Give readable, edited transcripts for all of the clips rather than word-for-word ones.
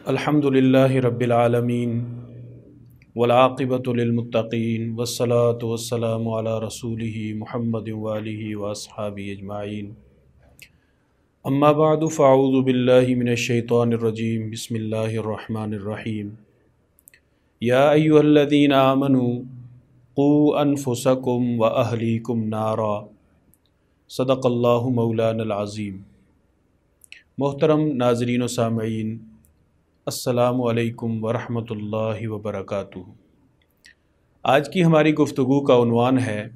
الحمدللہ رب العالمین والعاقبۃ للمتقین والصلاة والسلام علی رسولہ محمد وآلہ واصحابہ اجمعین اما بعد فاعوذ باللہ من الشیطان الرجیم بسم اللہ الرحمن الرحیم یا ایہا الذین آمنوا قوا انفسکم واہلیکم نارا صدق اللہ مولانا العظیم۔ محترم ناظرین و سامعین، السلام علیکم ورحمۃ اللہ وبرکاتہ۔ آج کی ہماری گفتگو کا عنوان ہے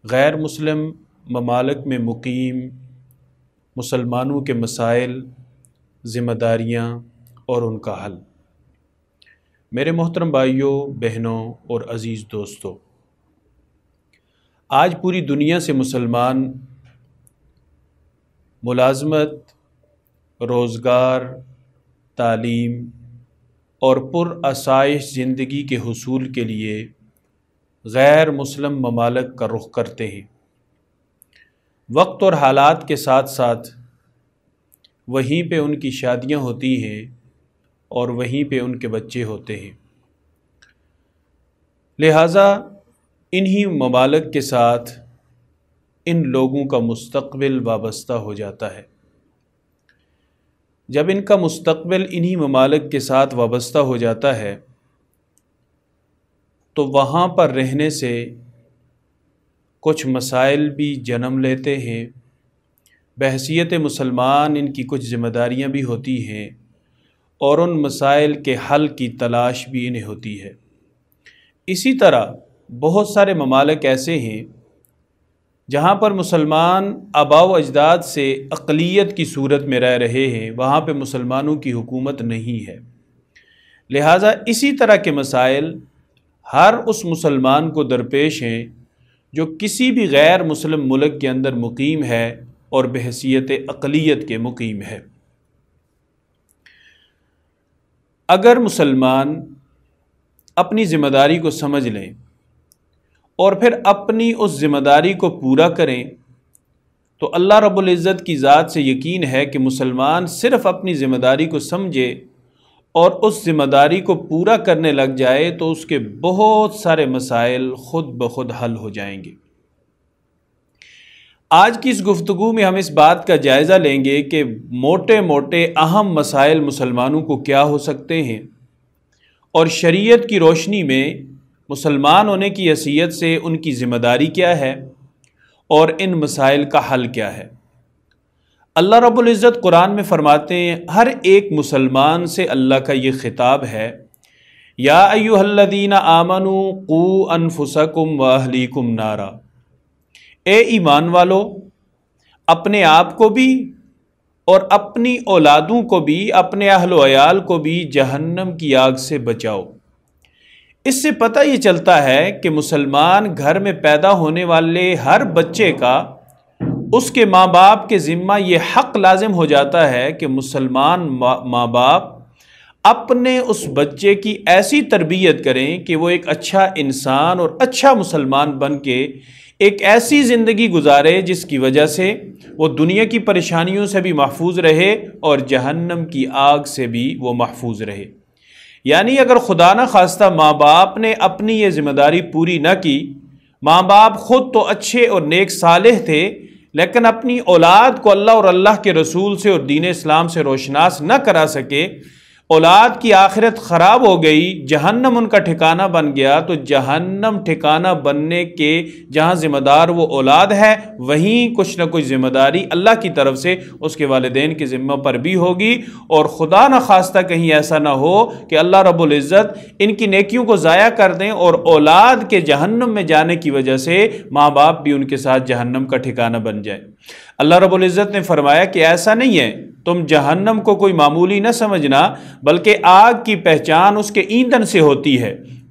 غیر مسلم ممالک میں مقیم مسلمانوں کے مسائل، ذمہ داریاں اور ان کا حل۔ میرے محترم بھائیوں، بہنوں اور عزیز دوستوں، آج پوری دنیا سے مسلمان ملازمت، روزگار، تعلیم اور پرآسائش زندگی کے حصول کے لیے غیر مسلم ممالک کا رخ کرتے ہیں۔ وقت اور حالات کے ساتھ ساتھ وہیں پہ ان کی شادیاں ہوتی ہیں اور وہیں پہ ان کے بچے ہوتے ہیں، لہٰذا انہی ممالک کے ساتھ ان لوگوں کا مستقبل وابستہ ہو جاتا ہے۔ جب ان کا مستقبل انہی ممالک کے ساتھ وابستہ ہو جاتا ہے تو وہاں پر رہنے سے کچھ مسائل بھی جنم لیتے ہیں۔ بحیثیت مسلمان ان کی کچھ ذمہ داریاں بھی ہوتی ہیں اور ان مسائل کے حل کی تلاش بھی انہیں ہوتی ہے۔ اسی طرح بہت سارے ممالک ایسے ہیں جہاں پر مسلمان آباء و اجداد سے اقلیت کی صورت میں رہ رہے ہیں، وہاں پہ مسلمانوں کی حکومت نہیں ہے، لہٰذا اسی طرح کے مسائل ہر اس مسلمان کو درپیش ہیں جو کسی بھی غیر مسلم ملک کے اندر مقیم ہے اور بحیثیت اقلیت کے مقیم ہے۔ اگر مسلمان اپنی ذمہ داری کو سمجھ لیں اور پھر اپنی اس ذمہ داری کو پورا کریں تو اللہ رب العزت کی ذات سے یقین ہے کہ مسلمان صرف اپنی ذمہ داری کو سمجھے اور اس ذمہ داری کو پورا کرنے لگ جائے تو اس کے بہت سارے مسائل خود بخود حل ہو جائیں گے۔ آج کی اس گفتگو میں ہم اس بات کا جائزہ لیں گے کہ موٹے موٹے اہم مسائل مسلمانوں کو کیا ہو سکتے ہیں اور شریعت کی روشنی میں مسلمان ہونے کی حیثیت سے ان کی ذمہ داری کیا ہے اور ان مسائل کا حل کیا ہے۔ اللہ رب العزت قرآن میں فرماتے ہیں، ہر ایک مسلمان سے اللہ کا یہ خطاب ہے، یا ایھا الذین آمنوا قوا انفسکم واہلیکم نارا، اے ایمان والو، اپنے آپ کو بھی اور اپنی اولادوں کو بھی، اپنے اہل و عیال کو بھی جہنم کی آگ سے بچاؤ۔ اس سے پتہ یہ چلتا ہے کہ مسلمان گھر میں پیدا ہونے والے ہر بچے کا اس کے ماں باپ کے ذمہ یہ حق لازم ہو جاتا ہے کہ مسلمان ماں باپ اپنے اس بچے کی ایسی تربیت کریں کہ وہ ایک اچھا انسان اور اچھا مسلمان بن کے ایک ایسی زندگی گزارے جس کی وجہ سے وہ دنیا کی پریشانیوں سے بھی محفوظ رہے اور جہنم کی آگ سے بھی وہ محفوظ رہے۔ یعنی اگر خدا نہ خواستہ ماں باپ نے اپنی یہ ذمہ داری پوری نہ کی، ماں باپ خود تو اچھے اور نیک صالح تھے لیکن اپنی اولاد کو اللہ اور اللہ کے رسول سے اور دین اسلام سے روشناس نہ کرا سکے، اولاد کی آخرت خراب ہو گئی، جہنم ان کا ٹھکانہ بن گیا، تو جہنم ٹھکانہ بننے کے جہاں ذمہ دار وہ اولاد ہے وہیں کچھ نہ کچھ ذمہ داری اللہ کی طرف سے اس کے والدین کے ذمہ پر بھی ہوگی، اور خدا نہ خواستہ کہیں ایسا نہ ہو کہ اللہ رب العزت ان کی نیکیوں کو ضائع کر دیں اور اولاد کے جہنم میں جانے کی وجہ سے ماں باپ بھی ان کے ساتھ جہنم کا ٹھکانہ بن جائے۔ اللہ رب العزت نے فرمایا کہ ایسا نہیں ہے، تم جہنم کو کوئی معمولی نہ سمجھنا، بلکہ آگ کی پہچان اس کے ایندھن سے ہوتی ہے۔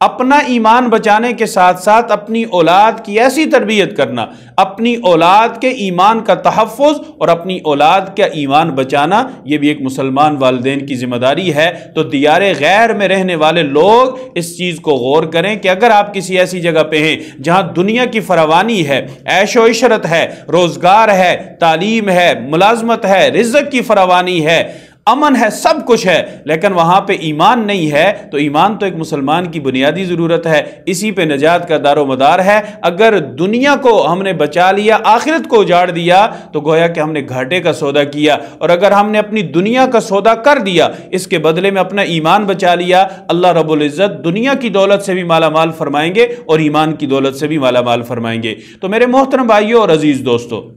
اپنا ایمان بچانے کے ساتھ ساتھ اپنی اولاد کی ایسی تربیت کرنا، اپنی اولاد کے ایمان کا تحفظ اور اپنی اولاد کا ایمان بچانا، یہ بھی ایک مسلمان والدین کی ذمہ داری ہے۔ تو دیار غیر میں رہنے والے لوگ اس چیز کو غور کریں کہ اگر آپ کسی ایسی جگہ پہ ہیں جہاں دنیا کی فراوانی ہے، عیش و عشرت ہے، روزگار ہے، تعلیم ہے، ملازمت ہے، رزق کی فراوانی ہے، امن ہے، سب کچھ ہے، لیکن وہاں پہ ایمان نہیں ہے، تو ایمان تو ایک مسلمان کی بنیادی ضرورت ہے، اسی پہ نجات کا دار و مدار ہے۔ اگر دنیا کو ہم نے بچا لیا، آخرت کو اجاڑ دیا، تو گویا کہ ہم نے گھاٹے کا سودا کیا، اور اگر ہم نے اپنی دنیا کا سودا کر دیا، اس کے بدلے میں اپنا ایمان بچا لیا، اللہ رب العزت دنیا کی دولت سے بھی مالا مال فرمائیں گے اور ایمان کی دولت سے بھی مالا مال فرمائیں گے۔ تو میرے محترم بھائیوں اور عزیز دوستو،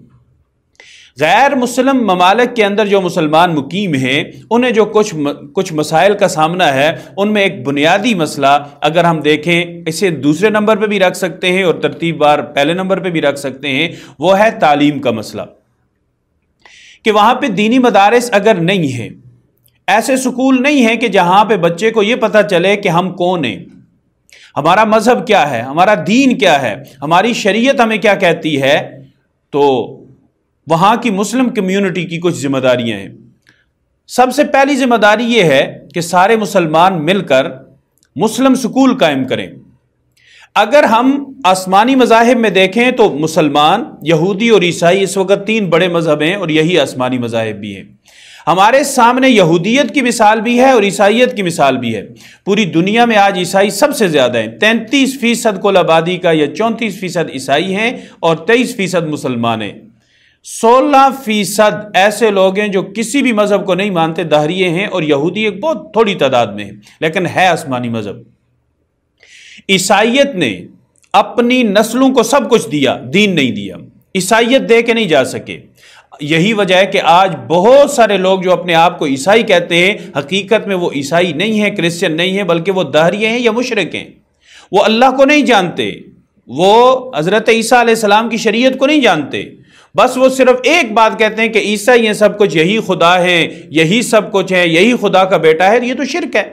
غیر مسلم ممالک کے اندر جو مسلمان مقیم ہیں، انہیں جو کچھ مسائل کا سامنا ہے، ان میں ایک بنیادی مسئلہ اگر ہم دیکھیں، اسے دوسرے نمبر پہ بھی رکھ سکتے ہیں اور ترتیب بار پہلے نمبر پہ بھی رکھ سکتے ہیں، وہ ہے تعلیم کا مسئلہ، کہ وہاں پہ دینی مدارس اگر نہیں ہیں، ایسے سکول نہیں ہیں کہ جہاں پہ بچے کو یہ پتہ چلے کہ ہم کون ہیں، ہمارا مذہب کیا ہے، ہمارا دین کیا ہے، ہماری شریعت ہمیں کیا کہتی ہے، تو وہاں کی مسلم کمیونٹی کی کچھ ذمہ داریاں ہیں۔ سب سے پہلی ذمہ داری یہ ہے کہ سارے مسلمان مل کر مسلم سکول قائم کریں۔ اگر ہم آسمانی مذاہب میں دیکھیں تو مسلمان، یہودی اور عیسائی اس وقت 3 بڑے مذہب ہیں، اور یہی آسمانی مذاہب بھی ہیں۔ ہمارے سامنے یہودیت کی مثال بھی ہے اور عیسائیت کی مثال بھی ہے۔ پوری دنیا میں آج عیسائی سب سے زیادہ ہیں، 33% کل آبادی کا یا 34% عیسائی ہیں اور 23% مسلمان ہیں۔ 16% ایسے لوگ ہیں جو کسی بھی مذہب کو نہیں مانتے، دہریے ہیں، اور یہودی ایک بہت تھوڑی تعداد میں ہیں، لیکن ہے آسمانی مذہب۔ عیسائیت نے اپنی نسلوں کو سب کچھ دیا، دین نہیں دیا، عیسائیت دے کے نہیں جا سکے۔ یہی وجہ ہے کہ آج بہت سارے لوگ جو اپنے آپ کو عیسائی کہتے ہیں، حقیقت میں وہ عیسائی نہیں ہیں، کرسچن نہیں ہیں، بلکہ وہ دہریے ہیں یا مشرک ہیں۔ وہ اللہ کو نہیں جانتے، وہ حضرت عیسیٰ علیہ السلام کی شریعت کو نہیں جانتے، بس وہ صرف ایک بات کہتے ہیں کہ عیسائی ہیں سب کچھ، یہی خدا ہے، یہی سب کچھ ہے، یہی خدا کا بیٹا ہے۔ یہ تو شرک ہے۔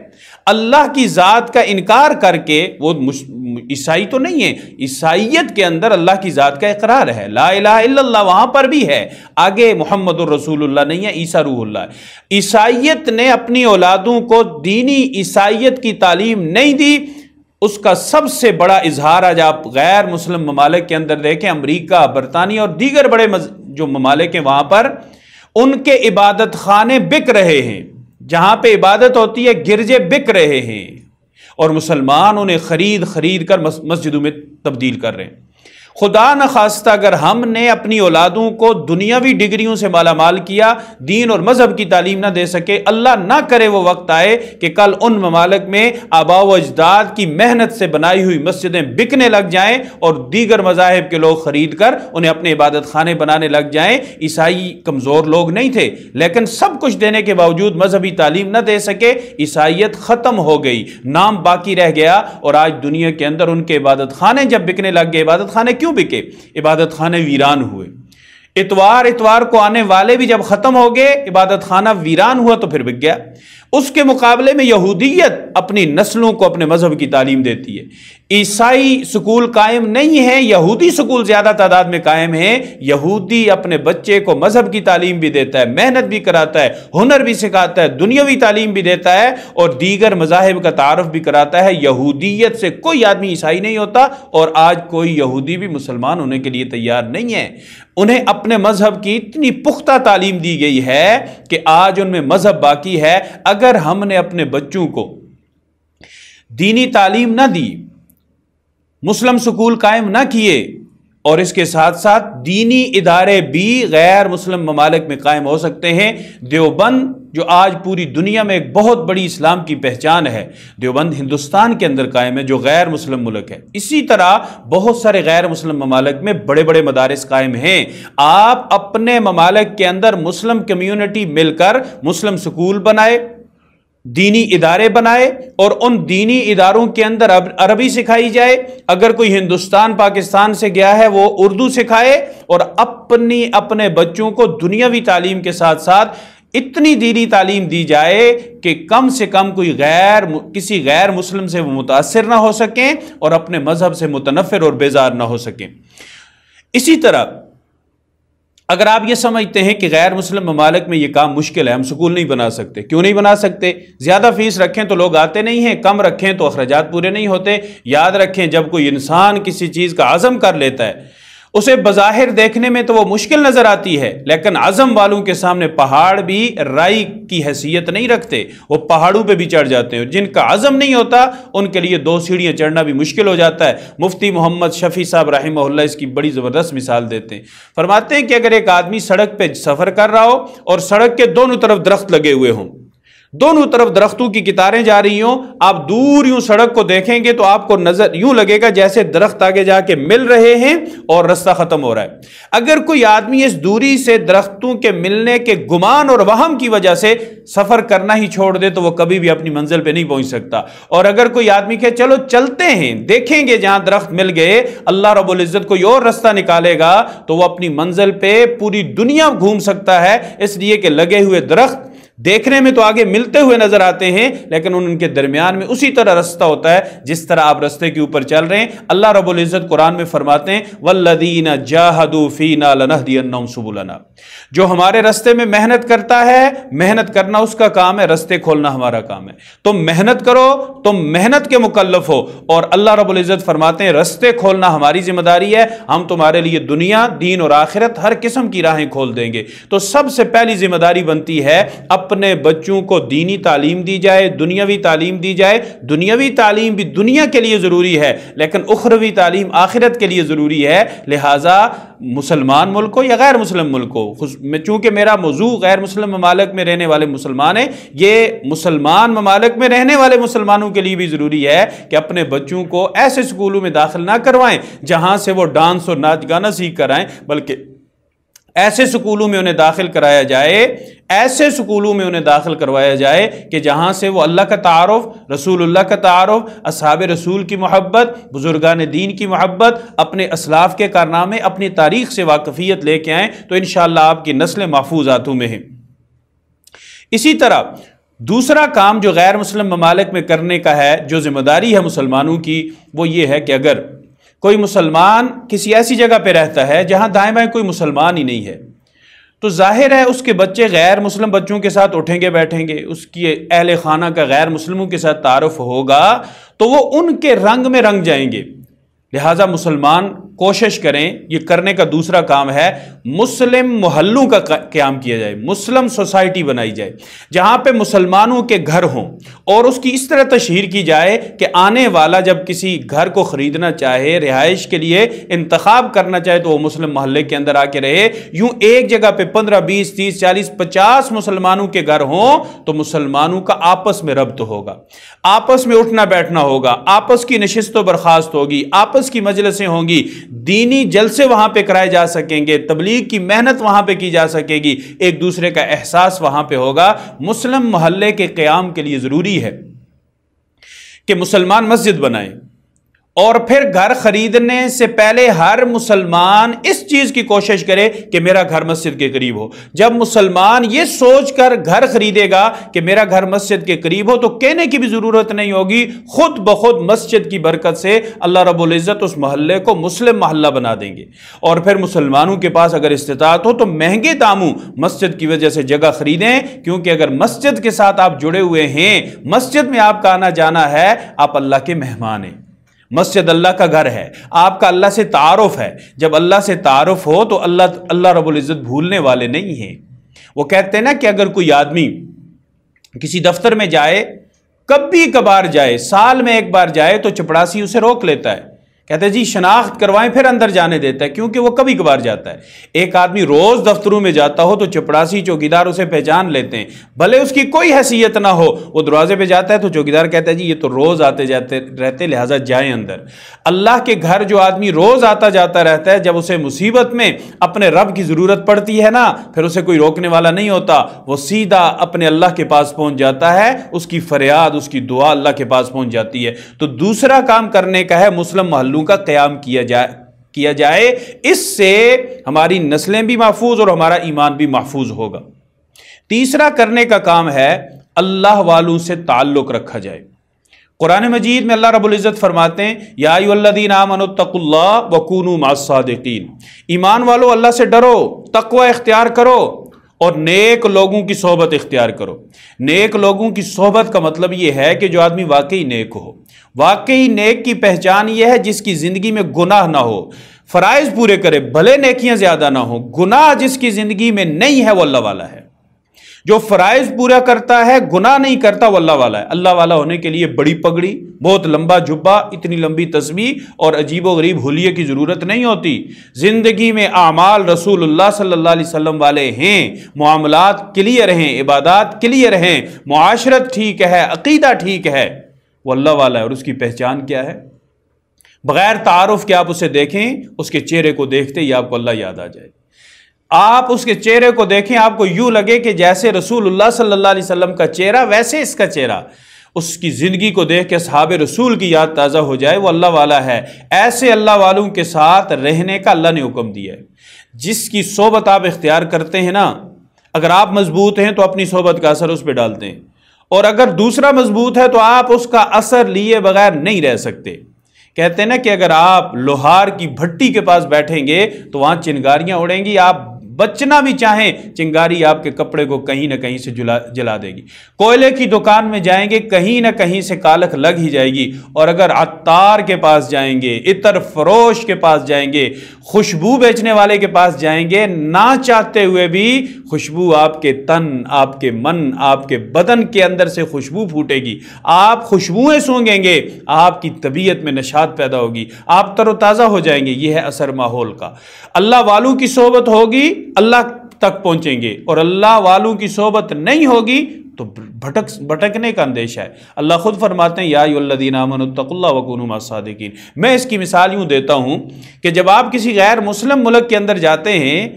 اللہ کی ذات کا انکار کر کے وہ عیسائی تو نہیں ہے، عیسائیت کے اندر اللہ کی ذات کا اقرار ہے، لا الہ الا اللہ وہاں پر بھی ہے، آگے محمد الرسول اللہ نہیں ہے، عیسیٰ روح اللہ ہے۔ عیسائیت نے اپنی اولادوں کو دینی عیسائیت کی تعلیم نہیں دی۔ اس کا سب سے بڑا اظہار آج آپ غیر مسلم ممالک کے اندر دیکھیں، امریکہ، برطانیہ اور دیگر بڑے جو ممالک ہیں، وہاں پر ان کے عبادت خانے بک رہے ہیں، جہاں پہ عبادت ہوتی ہے گرجے بک رہے ہیں، اور مسلمان انہیں خرید کر مسجدوں میں تبدیل کر رہے ہیں۔ خدا نخواستہ اگر ہم نے اپنی اولادوں کو دنیاوی ڈگریوں سے مالا مال کیا، دین اور مذہب کی تعلیم نہ دے سکے، اللہ نہ کرے وہ وقت آئے کہ کل ان ممالک میں آباء و اجداد کی محنت سے بنائی ہوئی مسجدیں بکنے لگ جائیں اور دیگر مذاہب کے لوگ خرید کر انہیں اپنے عبادت خانے بنانے لگ جائیں۔ عیسائی کمزور لوگ نہیں تھے، لیکن سب کچھ دینے کے باوجود مذہبی تعلیم نہ دے سکے، عیسائیت ختم ہو گئی، نام باقی رہ گیا، اور آج دنیا کے اندر ان کے عبادت خانے جب بکنے لگ گئے، عبادت خانے کیوں بکے؟ عبادت خانے ویران ہوئے۔ اتوار کو آنے والے بھی جب ختم ہو گئے، عبادت خانہ ویران ہوا تو پھر بک گیا۔ اس کے مقابلے میں یہودیت اپنی نسلوں کو اپنے مذہب کی تعلیم دیتی ہے۔ عیسائی سکول قائم نہیں ہے، یہودی سکول زیادہ تعداد میں قائم ہیں۔ یہودی اپنے بچے کو مذہب کی تعلیم بھی دیتا ہے، محنت بھی کراتا ہے، ہنر بھی سکھاتا ہے، دنیاوی تعلیم بھی دیتا ہے، اور دیگر مذاہب کا تعارف بھی کراتا ہے۔ یہودیت سے کوئی آدمی عیسائی نہیں ہوتا، اور آج کوئی یہودی بھی مسلمان ہونے کے لیے تیار نہیں ہے۔ انہیں اپنے مذہب کی اتنی پختہ تعلیم دی گئی ہے کہ آج ان میں مذہب باقی ہے۔ اگر ہم نے اپنے بچوں کو دینی تعلیم نہ دی، مسلم سکول قائم نہ کیے، اور اس کے ساتھ ساتھ دینی ادارے بھی غیر مسلم ممالک میں قائم ہو سکتے ہیں۔ دیوبند جو آج پوری دنیا میں ایک بہت بڑی اسلام کی پہچان ہے، دیوبند ہندوستان کے اندر قائم ہے جو غیر مسلم ملک ہے۔ اسی طرح بہت سارے غیر مسلم ممالک میں بڑے بڑے مدارس قائم ہیں۔ آپ اپنے ممالک کے اندر مسلم کمیونٹی مل کر مسلم سکول بنائے، دینی ادارے بنائے، اور ان دینی اداروں کے اندر عربی سکھائی جائے۔ اگر کوئی ہندوستان پاکستان سے گیا ہے وہ اردو سکھائے، اور اپنے بچوں کو دنیاوی تعلیم کے ساتھ ساتھ اتنی دینی تعلیم دی جائے کہ کم سے کم کسی غیر مسلم سے وہ متاثر نہ ہو سکیں اور اپنے مذہب سے متنفر اور بیزار نہ ہو سکیں۔ اسی طرح اگر آپ یہ سمجھتے ہیں کہ غیر مسلم ممالک میں یہ کام مشکل ہے، ہم سکول نہیں بنا سکتے، کیوں نہیں بنا سکتے؟ زیادہ فیس رکھیں تو لوگ آتے نہیں ہیں، کم رکھیں تو اخراجات پورے نہیں ہوتے۔ یاد رکھیں جب کوئی انسان کسی چیز کا عزم کر لیتا ہے، اسے بظاہر دیکھنے میں تو وہ مشکل نظر آتی ہے، لیکن عزم والوں کے سامنے پہاڑ بھی رائی کی حیثیت نہیں رکھتے، وہ پہاڑوں پہ بھی چڑھ جاتے ہیں۔ جن کا عزم نہیں ہوتا ان کے لیے 2 سیڑھیاں چڑھنا بھی مشکل ہو جاتا ہے۔ مفتی محمد شفیع صاحب رحمہ اللہ اس کی بڑی زبردست مثال دیتے ہیں، فرماتے ہیں کہ اگر ایک آدمی سڑک پہ سفر کر رہا ہو اور سڑک کے دونوں طرف درخت لگے ہوئے ہوں، دونوں طرف درختوں کی قطاریں جا رہی ہوں، آپ دور یوں سڑک کو دیکھیں گے تو آپ کو نظر یوں لگے گا جیسے درخت آگے جا کے مل رہے ہیں اور رستہ ختم ہو رہا ہے۔ اگر کوئی آدمی اس دوری سے درختوں کے ملنے کے گمان اور وہم کی وجہ سے سفر کرنا ہی چھوڑ دے تو وہ کبھی بھی اپنی منزل پہ نہیں پہنچ سکتا۔ اور اگر کوئی آدمی کہ چلو چلتے ہیں، دیکھیں گے جہاں درخت مل گئے، اللہ رب العزت کوئی اور رستہ نکالے گا تو وہ اپنی منزل پہ پوری دنیا گھوم سکتا ہے، اس لیے کہ لگے ہوئے درخت دیکھنے میں تو آگے ملتے ہوئے نظر آتے ہیں، لیکن ان کے درمیان میں اسی طرح رستہ ہوتا ہے جس طرح آپ رستے کے اوپر چل رہے ہیں۔ اللہ رب العزت قرآن میں فرماتے ہیں وَالَّذِينَ جَاهَدُوا فِينَا لَنَهْدِيَنَّهُمْ سُبُلَنَا، جو ہمارے رستے میں محنت کرتا ہے، محنت کرنا اس کا کام ہے، رستے کھولنا ہمارا کام ہے۔ تم محنت کرو، تم محنت کے مکلف ہو، اور اللہ رب العزت فرماتے ہیں رستے کھولنا ہماری ذمہ داری ہے، ہم تمہارے لیے دنیا، دین اور آخرت ہر قسم کی راہیں کھول دیں گے۔ تو سب سے پہلی ذمہ داری بنتی ہے اپنے بچوں کو دینی تعلیم دی جائے، دنیاوی تعلیم دی جائے۔ دنیاوی تعلیم بھی دنیا کے لیے ضروری ہے، لیکن اخروی تعلیم آخرت کے لیے ضروری ہے۔ لہٰذا مسلمان ملک ہو یا غیر مسلم ملک ہو، چونکہ میرا موضوع غیر مسلم ممالک میں رہنے والے مسلمان ہیں، یہ مسلمان ممالک میں رہنے والے مسلمانوں کے لیے بھی ضروری ہے کہ اپنے بچوں کو ایسے سکولوں میں داخل نہ کروائیں جہاں سے وہ ڈانس اور ناچ گانا سیکھ کر آئیں، بلکہ ایسے سکولوں میں انہیں داخل کرایا جائے، ایسے سکولوں میں انہیں داخل کروایا جائے کہ جہاں سے وہ اللہ کا تعارف، رسول اللہ کا تعارف، اصحاب رسول کی محبت، بزرگان دین کی محبت، اپنے اسلاف کے کارنامے، اپنی تاریخ سے واقفیت لے کے آئیں، تو انشاءاللہ آپ کی نسلیں محفوظ ہاتھوں میں ہیں۔ اسی طرح دوسرا کام جو غیر مسلم ممالک میں کرنے کا ہے، جو ذمہ داری ہے مسلمانوں کی، وہ یہ ہے کہ اگر کوئی مسلمان کسی ایسی جگہ پہ رہتا ہے جہاں دائیں بائیں کوئی مسلمان ہی نہیں ہے، تو ظاہر ہے اس کے بچے غیر مسلم بچوں کے ساتھ اٹھیں گے بیٹھیں گے، اس کی اہل خانہ کا غیر مسلموں کے ساتھ تعارف ہوگا تو وہ ان کے رنگ میں رنگ جائیں گے۔ لہٰذا مسلمان کوشش کریں، یہ کرنے کا دوسرا کام ہے، مسلم محلوں کا قیام کیا جائے، مسلم سوسائٹی بنائی جائے جہاں پہ مسلمانوں کے گھر ہوں، اور اس کی اس طرح تشہیر کی جائے کہ آنے والا جب کسی گھر کو خریدنا چاہے، رہائش کے لیے انتخاب کرنا چاہے تو وہ مسلم محلے کے اندر آ کے رہے۔ یوں ایک جگہ پہ 15 20 30 40 50 مسلمانوں کے گھر ہوں تو مسلمانوں کا آپس میں ربط ہوگا، آپس میں اٹھنا بیٹھنا ہوگا، آپس کی نشست و برخاست ہوگی، آپس کی مجلسیں ہوں گی، دینی جلسے وہاں پہ کرائے جا سکیں گے، تبلیغ کی محنت وہاں پہ کی جا سکے گی، ایک دوسرے کا احساس وہاں پہ ہوگا۔ مسلم محلے کے قیام کے لیے ضروری ہے کہ مسلمان مسجد بنائیں، اور پھر گھر خریدنے سے پہلے ہر مسلمان اس چیز کی کوشش کرے کہ میرا گھر مسجد کے قریب ہو۔ جب مسلمان یہ سوچ کر گھر خریدے گا کہ میرا گھر مسجد کے قریب ہو تو کہنے کی بھی ضرورت نہیں ہوگی، خود بخود مسجد کی برکت سے اللہ رب العزت اس محلے کو مسلم محلہ بنا دیں گے۔ اور پھر مسلمانوں کے پاس اگر استطاعت ہو تو مہنگے داموں مسجد کی وجہ سے جگہ خریدیں، کیونکہ اگر مسجد کے ساتھ آپ جڑے ہوئے ہیں، مسجد میں آپ کا آنا جانا ہے، آپ اللہ کے مہمان ہیں، مسجد اللہ کا گھر ہے، آپ کا اللہ سے تعارف ہے۔ جب اللہ سے تعارف ہو تو اللہ رب العزت بھولنے والے نہیں ہیں۔ وہ کہتے ہیں نا کہ اگر کوئی آدمی کسی دفتر میں جائے، کبھی کبھار جائے، سال میں ایک بار جائے، تو چپڑاسی اسے روک لیتا ہے، کہتے ہیں جی شناخت کروائیں پھر اندر جانے دیتا ہے، کیونکہ وہ کبھی کبھار جاتا ہے۔ ایک آدمی روز دفتروں میں جاتا ہو تو چپڑاسی چوکیدار اسے پہچان لیتے ہیں، بھلے اس کی کوئی حیثیت نہ ہو، وہ دروازے پہ جاتا ہے تو چوکیدار کہتا ہے جی یہ تو روز آتے جاتے رہتے، لہٰذا جائیں اندر۔ اللہ کے گھر جو آدمی روز آتا جاتا رہتا ہے، جب اسے مصیبت میں اپنے رب کی ضرورت پڑتی ہے نا، پھر اسے کوئی روکنے والا نہیں ہوتا، وہ سیدھا اپنے اللہ کے پاس پہنچ جاتا ہے، اس کی فریاد، اس کی دعا اللہ کے پاس پہنچ جاتی ہے۔ تو دوسرا کام کرنے کا ہے مسلم محلوں کا قیام کیا جائے، اس سے ہماری نسلیں بھی محفوظ اور ہمارا ایمان بھی محفوظ ہوگا۔ تیسرا کرنے کا کام ہے اللہ والوں سے تعلق رکھا جائے۔ قرآن مجید میں اللہ رب العزت فرماتے ہیں یا ایھا الذین آمنوا اتقوا اللہ وکونوا مع الصادقین، ایمان والو اللہ سے ڈرو، تقوی اختیار کرو اور نیک لوگوں کی صحبت اختیار کرو۔ نیک لوگوں کی صحبت کا مطلب یہ ہے کہ جو آدمی واقعی نیک ہو۔ واقعی نیک کی پہچان یہ ہے جس کی زندگی میں گناہ نہ ہو، فرائض پورے کرے، بھلے نیکیاں زیادہ نہ ہوں، گناہ جس کی زندگی میں نہیں ہے وہ اللہ والا ہے۔ جو فرائض پورا کرتا ہے، گناہ نہیں کرتا، وہ اللہ والا ہے۔ اللہ والا ہونے کے لیے بڑی پگڑی، بہت لمبا جبہ، اتنی لمبی تسبیح اور عجیب و غریب حلیے کی ضرورت نہیں ہوتی۔ زندگی میں اعمال رسول اللہ صلی اللہ علیہ وسلم والے ہیں، معاملات کلیئر ہیں، عبادات کلیئر ہیں، معاشرت ٹھیک ہے، عقیدہ ٹھیک ہے، وہ اللہ والا ہے۔ اور اس کی پہچان کیا ہے؟ بغیر تعارف کے آپ اسے دیکھیں، اس کے چہرے کو دیکھتے ہی آپ کو اللہ یاد آ جائے۔ آپ اس کے چہرے کو دیکھیں، آپ کو یوں لگے کہ جیسے رسول اللہ صلی اللہ علیہ وسلم کا چہرہ ویسے اس کا چہرہ، اس کی زندگی کو دیکھ کے اصحاب رسول کی یاد تازہ ہو جائے، وہ اللہ والا ہے۔ ایسے اللہ والوں کے ساتھ رہنے کا اللہ نے حکم دیا ہے۔ جس کی صحبت آپ اختیار کرتے ہیں نا، اگر آپ مضبوط ہیں تو اپنی صحبت کا اثر اس پہ ڈالتے ہیں، اور اگر دوسرا مضبوط ہے تو آپ اس کا اثر لیے بغیر نہیں رہ سکتے۔ کہتے ہیں نا کہ اگر آپ لوہار کی بھٹی کے پاس بیٹھیں گے تو وہاں چنگاریاں اڑیں گی، آپ بچنا بھی چاہیں چنگاری آپ کے کپڑے کو کہیں نہ کہیں سے جلا دے گی۔ کوئلے کی دکان میں جائیں گے، کہیں نہ کہیں سے کالک لگ ہی جائے گی، اور اگر عطار کے پاس جائیں گے، عطر فروش کے پاس جائیں گے، خوشبو بیچنے والے کے پاس جائیں گے، نہ چاہتے ہوئے بھی خوشبو آپ کے تن، آپ کے من، آپ کے بدن کے اندر سے خوشبو پھوٹے گی۔ آپ خوشبوئیں سونگیں گے، آپ کی طبیعت میں نشاط پیدا ہوگی، آپ تر و تازہ ہو جائیں گے۔ یہ ہے اثر ماحول کا۔ اللہ والوں کی صحبت ہوگی، اللہ تک پہنچیں گے، اور اللہ والوں کی صحبت نہیں ہوگی تو بھٹکنے کا اندیشہ ہے۔ اللہ خود فرماتے ہیں یا ایھا الذین آمنوا اتقوا اللہ وکونوا مع الصادقین۔ میں اس کی مثال یوں دیتا ہوں کہ جب آپ کسی غیر مسلم ملک کے اندر جاتے ہیں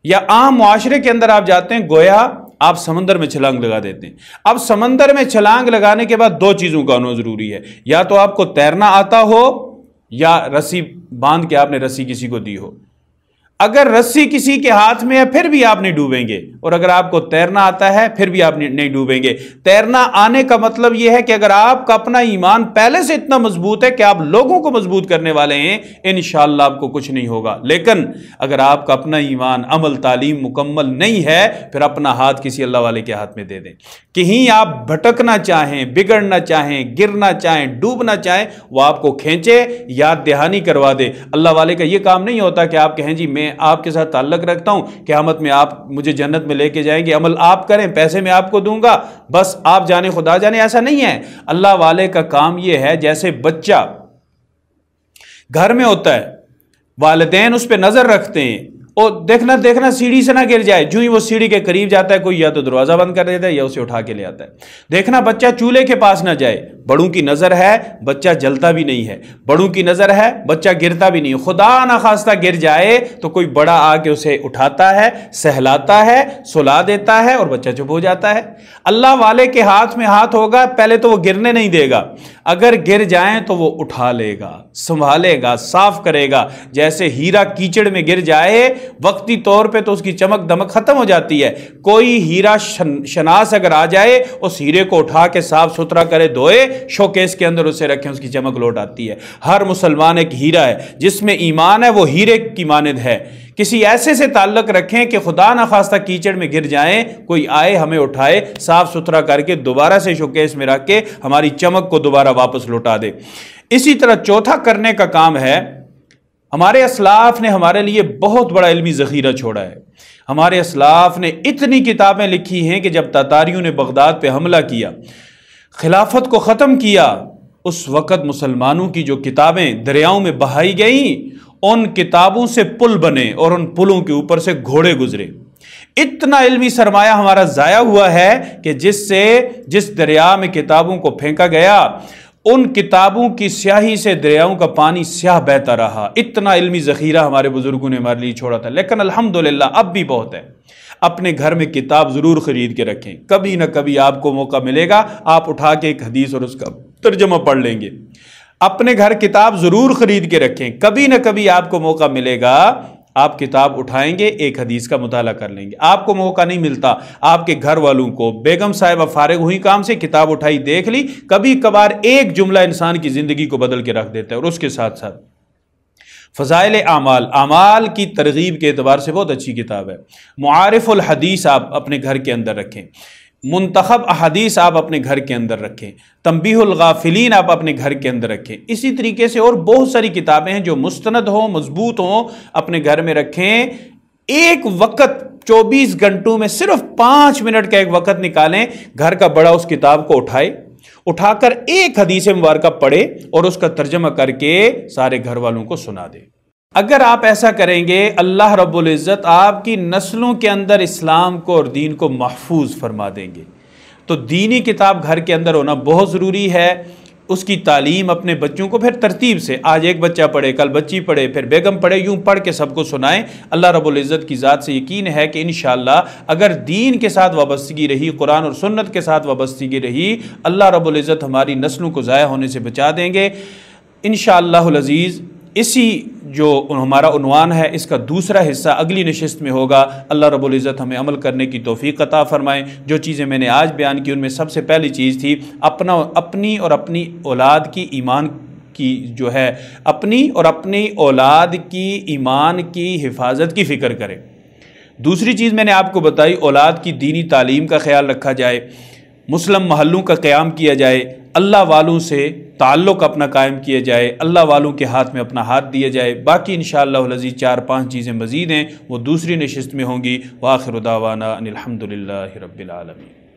یا عام معاشرے کے اندر آپ جاتے ہیں، گویا آپ سمندر میں چھلانگ لگا دیتے ہیں۔ اب سمندر میں چھلانگ لگانے کے بعد دو چیزوں کا ہونا ضروری ہے، یا تو آپ کو تیرنا آتا ہو یا رسی باندھ کے آپ نے رسی کسی کو دی ہو۔ اگر رسی کسی کے ہاتھ میں ہے پھر بھی آپ نہیں ڈوبیں گے، اور اگر آپ کو تیرنا آتا ہے پھر بھی آپ نہیں ڈوبیں گے۔ تیرنا آنے کا مطلب یہ ہے کہ اگر آپ کا اپنا ایمان پہلے سے اتنا مضبوط ہے کہ آپ لوگوں کو مضبوط کرنے والے ہیں، انشاءاللہ آپ کو کچھ نہیں ہوگا۔ لیکن اگر آپ کا اپنا ایمان، عمل، تعلیم مکمل نہیں ہے، پھر اپنا ہاتھ کسی اللہ والے کے ہاتھ میں دے دیں۔ کہیں آپ بھٹکنا چاہیں، بگڑنا چاہیں، گرنا چاہیں، ڈوبنا چاہیں، وہ آپ کو کھینچے، یاد دہانی کروا دے۔ اللہ والے کا یہ کام نہیں ہوتا کہ آپ کہیں جی میں آپ کے ساتھ تعلق رکھتا ہوں، قیامت میں آپ مجھے جنت میں لے کے جائیں گے، عمل آپ کریں، پیسے میں آپ کو دوں گا، بس آپ جانے خدا جانے۔ ایسا نہیں ہے۔ اللہ والے کا کام یہ ہے، جیسے بچہ گھر میں ہوتا ہے، والدین اس پہ نظر رکھتے ہیں، اور دیکھنا سیڑھی سے نہ گر جائے۔ جو ہی وہ سیڑھی کے قریب جاتا ہے، کوئی یا تو دروازہ بند کر دیتا ہے یا اسے اٹھا کے لے آتا ہے۔ دیکھنا بچہ چولہے کے پاس نہ جائے۔ بڑوں کی نظر ہے، بچہ جلتا بھی نہیں ہے۔ بڑوں کی نظر ہے، بچہ گرتا بھی نہیں۔ خدا نہ خواستہ گر جائے تو کوئی بڑا آ کے اسے اٹھاتا ہے، سہلاتا ہے، سلا دیتا ہے، اور بچہ چپ ہو جاتا ہے۔ اللہ والے کے ہاتھ میں ہاتھ ہوگا، پہلے تو وہ گرنے نہیں دے گا، اگر گر جائیں تو وہ اٹھا لے گا، سنبھالے گا، صاف کرے گا۔ جیسے ہیرا کیچڑ میں گر جائے وقتی طور پہ تو اس کی چمک دمک ختم ہو جاتی ہے۔ کوئی ہیرا شناس اگر آ جائے، اس ہیرے کو اٹھا کے صاف ستھرا کرے، دھوئے، شوکیس کے اندر اسے رکھیں، اس کی چمک لوٹ آتی ہے۔ ہر مسلمان ایک ہیرا ہے، جس میں ایمان ہے وہ ہیرے کی مانند ہے۔ کسی ایسے سے تعلق رکھیں کہ خدا نہ خواستہ کیچڑ میں گر جائیں، کوئی آئے ہمیں اٹھائے، صاف ستھرا کر کے دوبارہ سے شوکیس میں رکھ کے ہماری چمک کو دوبارہ واپس لوٹا دے۔ اسی طرح چوتھا کرنے کا کام ہے، ہمارے اسلاف نے ہمارے لیے بہت بڑا علمی ذخیرہ چھوڑا ہے۔ ہمارے اسلاف نے اتنی کتابیں لکھی ہیں کہ جب تاتاریوں نے بغداد پہ حملہ کیا، خلافت کو ختم کیا، اس وقت مسلمانوں کی جو کتابیں دریاؤں میں بہائی گئیں، ان کتابوں سے پل بنے اور ان پلوں کے اوپر سے گھوڑے گزرے۔ اتنا علمی سرمایہ ہمارا ضائع ہوا ہے کہ جس دریا میں کتابوں کو پھینکا گیا، ان کتابوں کی سیاہی سے دریاؤں کا پانی سیاہ بہتا رہا۔ اتنا علمی ذخیرہ ہمارے بزرگوں نے ہمارے لیے چھوڑا تھا۔ لیکن الحمدللہ اب بھی بہت ہے۔ اپنے گھر میں کتاب ضرور خرید کے رکھیں، کبھی نہ کبھی آپ کو موقع ملے گا، آپ اٹھا کے ایک حدیث اور اس کا ترجمہ پڑھ لیں گے۔ اپنے گھر کتاب ضرور خرید کے رکھیں، کبھی نہ کبھی آپ کو موقع ملے گا، آپ کتاب اٹھائیں گے، ایک حدیث کا مطالعہ کر لیں گے، آپ کو موقع نہیں ملتا، آپ کے گھر والوں کو، بیگم صاحبہ فارغ ہوئی کام سے، کتاب اٹھائی دیکھ لی، کبھی کبھار ایک جملہ انسان کی زندگی کو بدل کے رکھ دیتا ہے۔ اور اس کے ساتھ ساتھ فضائل اعمال، اعمال کی ترغیب کے اعتبار سے بہت اچھی کتاب ہے۔ معارف الحدیث آپ اپنے گھر کے اندر رکھیں، منتخب احادیث آپ اپنے گھر کے اندر رکھیں، تنبیہ الغافلین آپ اپنے گھر کے اندر رکھیں۔ اسی طریقے سے اور بہت ساری کتابیں ہیں جو مستند ہوں، مضبوط ہوں، اپنے گھر میں رکھیں۔ ایک وقت 24 گھنٹوں میں صرف 5 منٹ کا ایک وقت نکالیں، گھر کا بڑا اس کتاب کو اٹھا کر ایک حدیث مبارکہ پڑھے اور اس کا ترجمہ کر کے سارے گھر والوں کو سنا دے۔ اگر آپ ایسا کریں گے، اللہ رب العزت آپ کی نسلوں کے اندر اسلام کو اور دین کو محفوظ فرما دیں گے۔ تو دینی کتاب گھر کے اندر ہونا بہت ضروری ہے۔ اس کی تعلیم اپنے بچوں کو پھر ترتیب سے، آج ایک بچہ پڑھے، کل بچی پڑھے، پھر بیگم پڑھے، یوں پڑھ کے سب کو سنائیں۔ اللہ رب العزت کی ذات سے یقین ہے کہ انشاءاللہ اگر دین کے ساتھ وابستگی رہی، قرآن اور سنت کے ساتھ وابستگی رہی، اللہ رب العزت ہماری نسلوں کو ضائع ہونے سے بچا دیں گے انشاءاللہ العزیز۔ اسی جو ہمارا عنوان ہے، اس کا دوسرا حصہ اگلی نشست میں ہوگا۔ اللہ رب العزت ہمیں عمل کرنے کی توفیق عطا فرمائیں۔ جو چیزیں میں نے آج بیان کی ان میں سب سے پہلی چیز تھی اپنی اور اپنی اولاد کی ایمان کی جو ہے، اپنی اور اپنی اولاد کی ایمان کی حفاظت کی فکر کریں۔ دوسری چیز میں نے آپ کو بتائی، اولاد کی دینی تعلیم کا خیال رکھا جائے، مسلم محلوں کا قیام کیا جائے، اللہ والوں سے تعلق اپنا قائم کیا جائے، اللہ والوں کے ہاتھ میں اپنا ہاتھ دیا جائے۔ باقی انشاءاللہ العزیز 4-5 چیزیں مزید ہیں، وہ دوسری نشست میں ہوں گی۔ وآخر دعوانا ان الحمدللہ رب العالمین۔